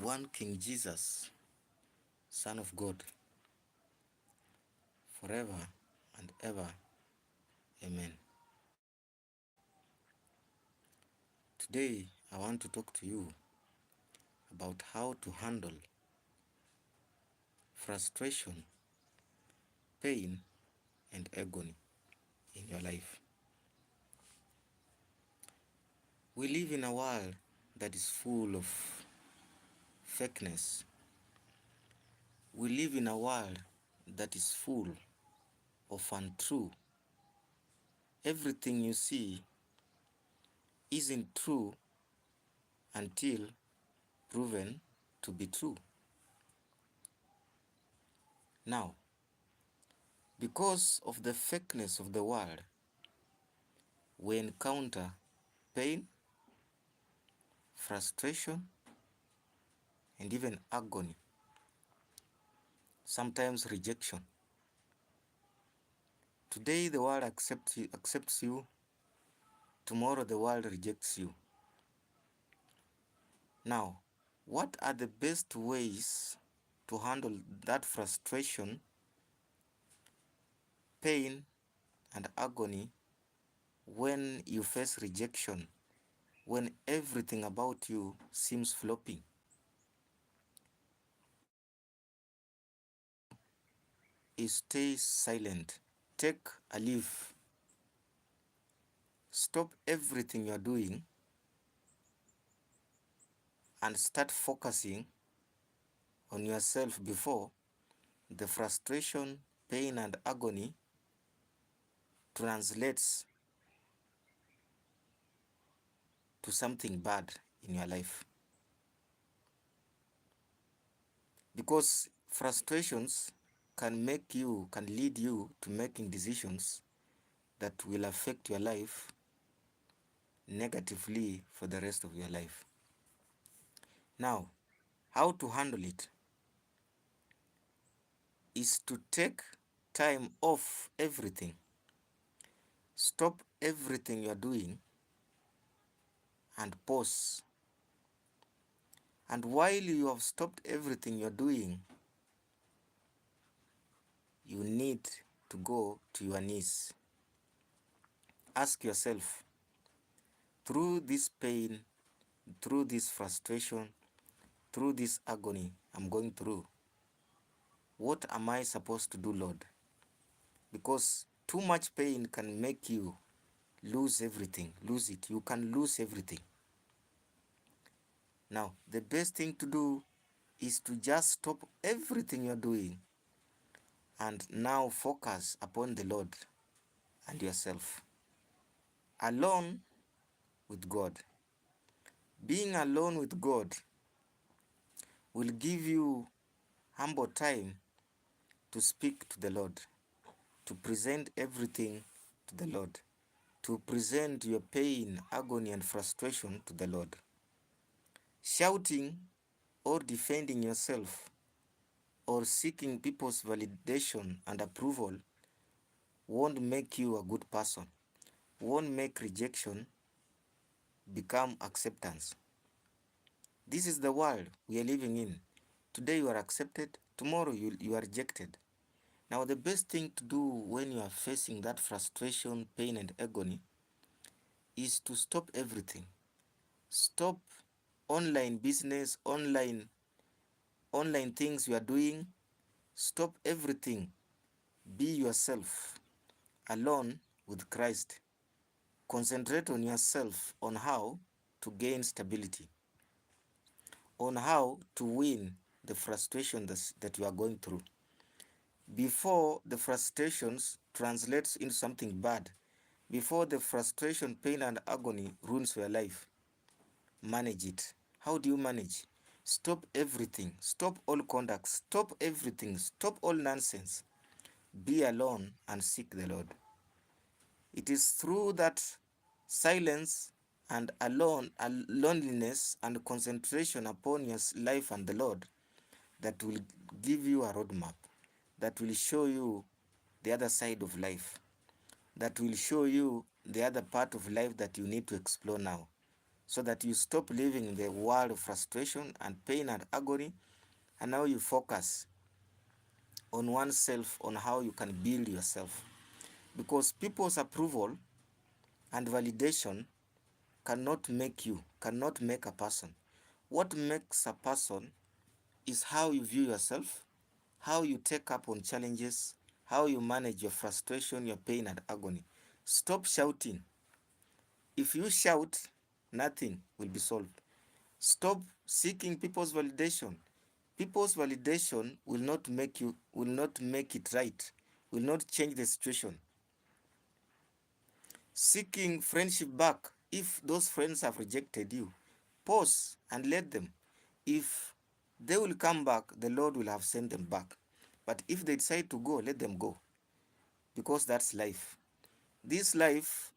one King Jesus, Son of God, forever and ever. Amen. Today, I want to talk to you about how to handle frustration, pain, and agony in your life. We live in a world that is full of fakeness. We live in a world that is full of untrue. Everything you see isn't true until proven to be true. Now, because of the fakeness of the world, we encounter pain, frustration, and even agony, sometimes rejection. Today the world accepts you, tomorrow the world rejects you. Now, what are the best ways to handle that frustration, pain, and agony when you face rejection, when everything about you seems floppy? Is stay silent. Take a leave. Stop everything you're doing and start focusing on yourself before the frustration, pain, and agony translates to something bad in your life. Because frustrations can lead you to making decisions that will affect your life negatively for the rest of your life. Now, how to handle it is to take time off everything. Stop everything you're doing and pause. And while you have stopped everything you're doing, you need to go to your knees. Ask yourself, through this pain, through this frustration, through this agony I'm going through, what am I supposed to do, Lord? Because too much pain can make you lose everything, lose it. You can lose everything. Now, the best thing to do is to just stop everything you're doing and now focus upon the Lord and yourself. Alone with God. Being alone with God will give you humble time to speak to the Lord, to present everything to the Lord, to present your pain, agony, and frustration to the Lord. Shouting or defending yourself or seeking people's validation and approval won't make you a good person, won't make rejection become acceptance. This is the world we are living in. Today you are accepted, tomorrow you are rejected. Now the best thing to do when you are facing that frustration, pain, and agony is to stop everything. Stop online business, online things you are doing. Stop everything. Be yourself, alone with Christ. Concentrate on yourself, on how to gain stability, on how to win the frustration that you are going through. Before the frustrations translates into something bad, before the frustration, pain, and agony ruins your life, manage it. How do you manage? Stop everything. Stop all conduct. Stop everything. Stop all nonsense. Be alone and seek the Lord. It is through that silence and loneliness and concentration upon your life and the Lord that will give you a roadmap, that will show you the other side of life, that will show you the other part of life that you need to explore now. so that you stop living in the world of frustration and pain and agony, and now you focus on oneself, on how you can build yourself. Because people's approval and validation cannot make a person. What makes a person is how you view yourself, how you take up on challenges, how you manage your frustration, your pain, and agony. Stop shouting. If you shout, nothing will be solved. Stop seeking people's validation. People's validation will not make it right, will not change the situation. Seeking friendship back. If those friends have rejected you, pause and let them. If they will come back, the Lord will have sent them back. But if they decide to go, let them go. Because that's life. This life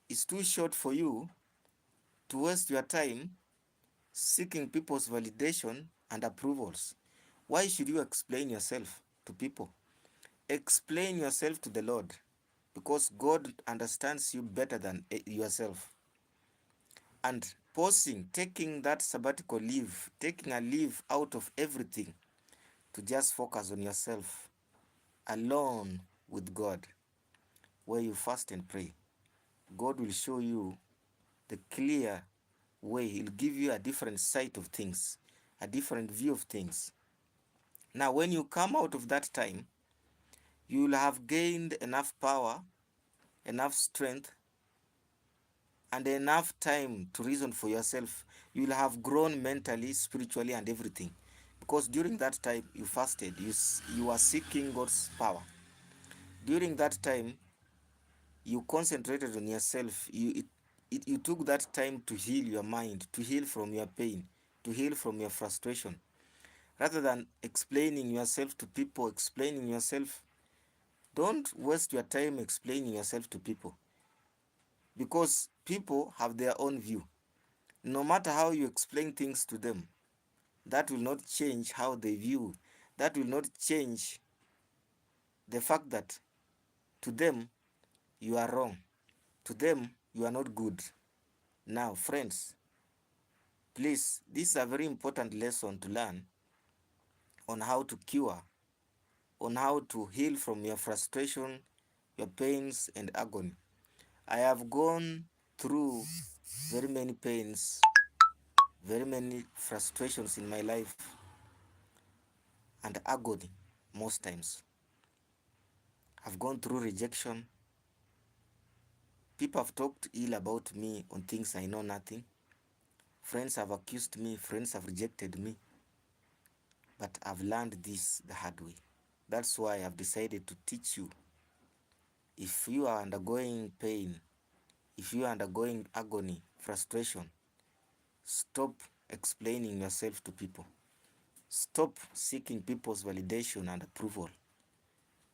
is too short for you to waste your time seeking people's validation and approvals. Why should you explain yourself to people? Explain yourself to the Lord, because God understands you better than yourself. And pausing, taking that sabbatical leave, taking a leave out of everything to just focus on yourself alone with God, where you fast and pray. God will show you the clear way. He'll give you a different sight of things, a different view of things. Now, when you come out of that time, you will have gained enough power, enough strength, and enough time to reason for yourself. You will have grown mentally, spiritually, and everything. Because during that time, you fasted, you are seeking God's power. During that time, you concentrated on yourself. You took that time to heal your mind, to heal from your pain, to heal from your frustration. Rather than explaining yourself to people, explaining yourself, don't waste your time explaining yourself to people, because people have their own view. No matter how you explain things to them, that will not change how they view. That will not change the fact that to them you are wrong. To them you are not good. Now, friends, please, this is a very important lesson to learn on how to cure, on how to heal from your frustration, your pains, and agony. I have gone through very many pains, very many frustrations in my life, and agony most times. I've gone through rejection. People have talked ill about me on things I know nothing. Friends have accused me, friends have rejected me. But I've learned this the hard way. That's why I've decided to teach you. If you are undergoing pain, if you are undergoing agony, frustration, stop explaining yourself to people. Stop seeking people's validation and approval.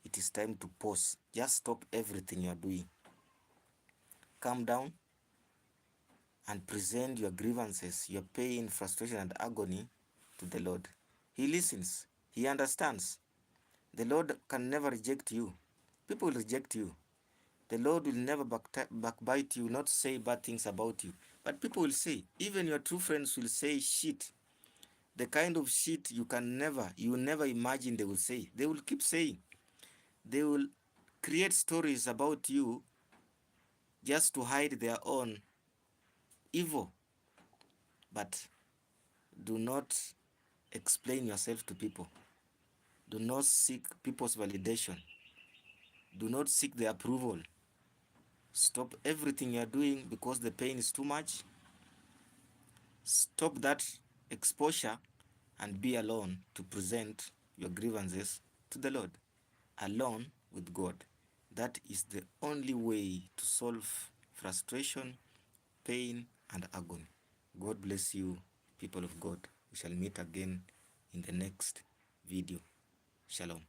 It is time to pause. Just stop everything you're doing. Calm down and present your grievances, your pain, frustration, and agony to the Lord. He listens. He understands. The Lord can never reject you. People will reject you. The Lord will never backbite you, not say bad things about you. But people will say, even your true friends will say shit. The kind of shit you never imagine they will say. They will keep saying. They will create stories about you just to hide their own evil. But do not explain yourself to people. Do not seek people's validation. Do not seek their approval. Stop everything you are doing because the pain is too much. Stop that exposure and be alone to present your grievances to the Lord, alone with God. That is the only way to solve frustration, pain, and agony. God bless you, people of God. We shall meet again in the next video. Shalom.